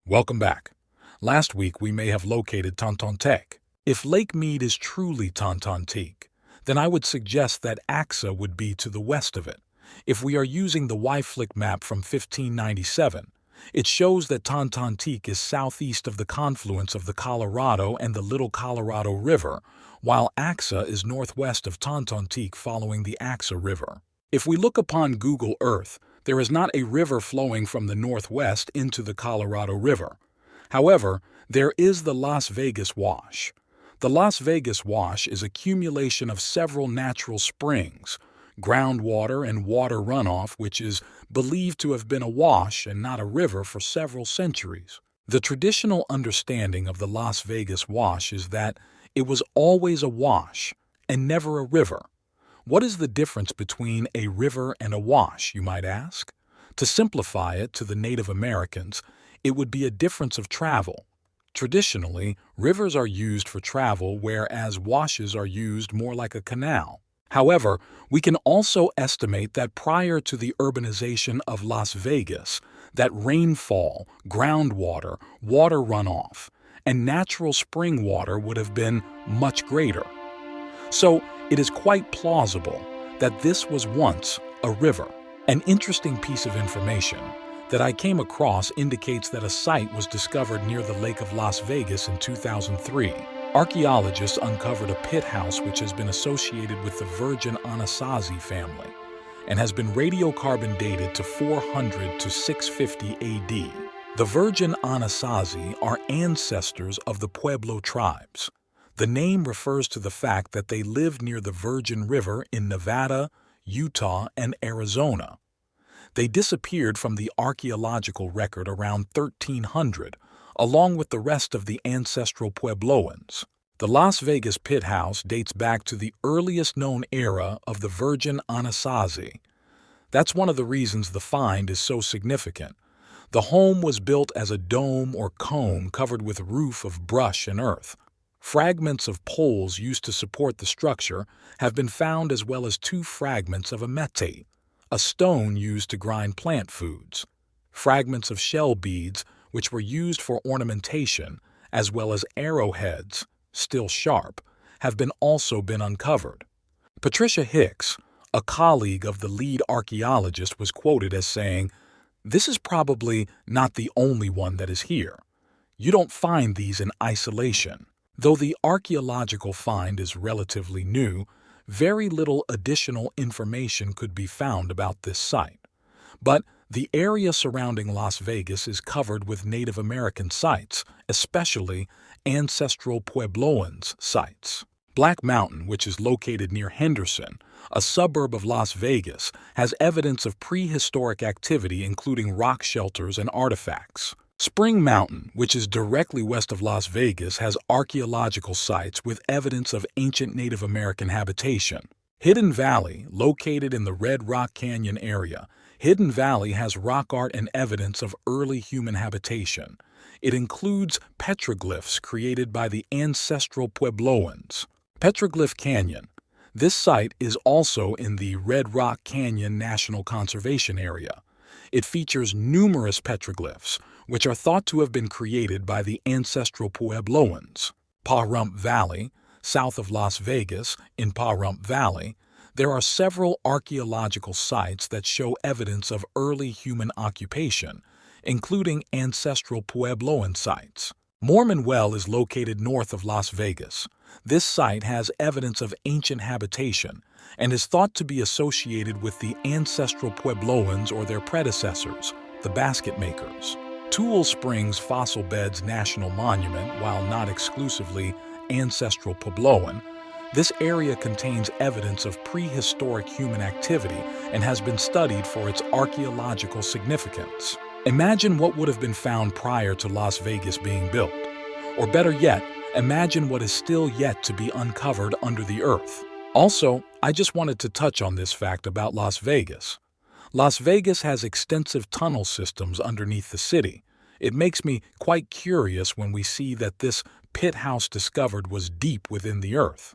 Welcome back. Last week we may have located Tontonteac. If Lake Mead is truly Tontonteac, then I would suggest that Axa would be to the west of it. If we are using the Y-Flick map from 1597, it shows that Tontonteac is southeast of the confluence of the Colorado and the Little Colorado River, while Axa is northwest of Tontonteac following the Axa River. If we look upon Google Earth, there is not a river flowing from the northwest into the Colorado River. However, there is the Las Vegas Wash. The Las Vegas Wash is accumulation of several natural springs, groundwater and water runoff, which is believed to have been a wash and not a river for several centuries. The traditional understanding of the Las Vegas Wash is that it was always a wash and never a river. What is the difference between a river and a wash, you might ask? To simplify it to the Native Americans, it would be a difference of travel. Traditionally, rivers are used for travel, whereas washes are used more like a canal. However, we can also estimate that prior to the urbanization of Las Vegas, that rainfall, groundwater, water runoff, and natural spring water would have been much greater. So, it is quite plausible that this was once a river. An interesting piece of information that I came across indicates that a site was discovered near the Lake of Las Vegas in 2003. Archaeologists uncovered a pit house which has been associated with the Virgin Anasazi family and has been radiocarbon dated to 400 to 650 AD. The Virgin Anasazi are ancestors of the Pueblo tribes. The name refers to the fact that they lived near the Virgin River in Nevada, Utah, and Arizona. They disappeared from the archaeological record around 1300, along with the rest of the ancestral Puebloans. The Las Vegas Pit House dates back to the earliest known era of the Virgin Anasazi. That's one of the reasons the find is so significant. The home was built as a dome or cone covered with a roof of brush and earth. Fragments of poles used to support the structure have been found, as well as 2 fragments of a metate, a stone used to grind plant foods. Fragments of shell beads, which were used for ornamentation, as well as arrowheads, still sharp, have also been uncovered. Patricia Hicks, a colleague of the lead archaeologist, was quoted as saying, "This is probably not the only one that is here. You don't find these in isolation." Though the archaeological find is relatively new, very little additional information could be found about this site. But the area surrounding Las Vegas is covered with Native American sites, especially ancestral Puebloans sites. Black Mountain, which is located near Henderson, a suburb of Las Vegas, has evidence of prehistoric activity, including rock shelters and artifacts. Spring Mountain, which is directly west of Las Vegas, has archaeological sites with evidence of ancient Native American habitation. Hidden Valley, located in the Red Rock Canyon area, Hidden Valley has rock art and evidence of early human habitation. It includes petroglyphs created by the ancestral Puebloans. Petroglyph Canyon. This site is also in the Red Rock Canyon National Conservation Area. It features numerous petroglyphs, which are thought to have been created by the ancestral Puebloans. Pahrump Valley, south of Las Vegas, in Pahrump Valley, there are several archaeological sites that show evidence of early human occupation, including ancestral Puebloan sites. Mormon Well is located north of Las Vegas. This site has evidence of ancient habitation and is thought to be associated with the ancestral Puebloans or their predecessors, the basket makers. Tootle Springs Fossil Beds National Monument, while not exclusively ancestral Puebloan, this area contains evidence of prehistoric human activity and has been studied for its archaeological significance. Imagine what would have been found prior to Las Vegas being built. Or better yet, imagine what is still yet to be uncovered under the earth. Also, I just wanted to touch on this fact about Las Vegas. Las Vegas has extensive tunnel systems underneath the city. It makes me quite curious when we see that this pit house discovered was deep within the earth.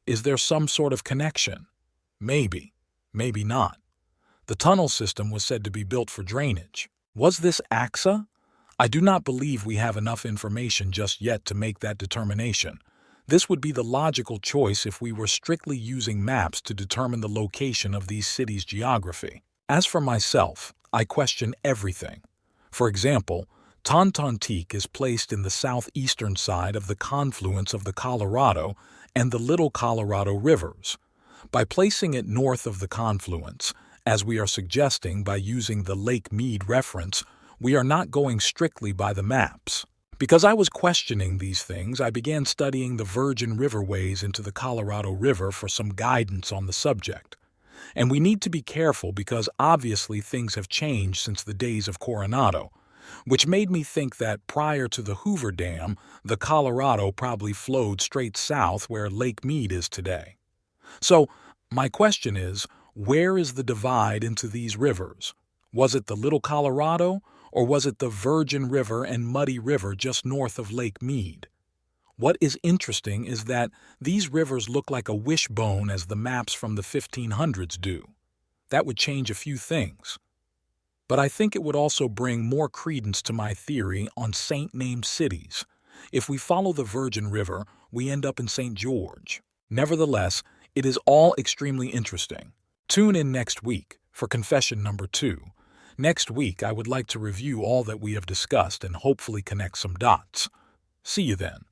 Is there some sort of connection? Maybe, maybe not. The tunnel system was said to be built for drainage. Was this Axa? I do not believe we have enough information just yet to make that determination. This would be the logical choice if we were strictly using maps to determine the location of these cities' geography. As for myself, I question everything. For example, Tontonteac is placed in the southeastern side of the confluence of the Colorado and the Little Colorado rivers. By placing it north of the confluence, as we are suggesting by using the Lake Mead reference, we are not going strictly by the maps. Because I was questioning these things, I began studying the virgin riverways into the Colorado River for some guidance on the subject. And we need to be careful because obviously things have changed since the days of Coronado, which made me think that prior to the Hoover Dam, the Colorado probably flowed straight south where Lake Mead is today. So, my question is, where is the divide into these rivers? Was it the Little Colorado, or was it the Virgin River and Muddy River just north of Lake Mead? What is interesting is that these rivers look like a wishbone as the maps from the 1500s do. That would change a few things. But I think it would also bring more credence to my theory on saint-named cities. If we follow the Virgin River, we end up in St. George. Nevertheless, it is all extremely interesting. Tune in next week for confession number 2. Next week, I would like to review all that we have discussed and hopefully connect some dots. See you then.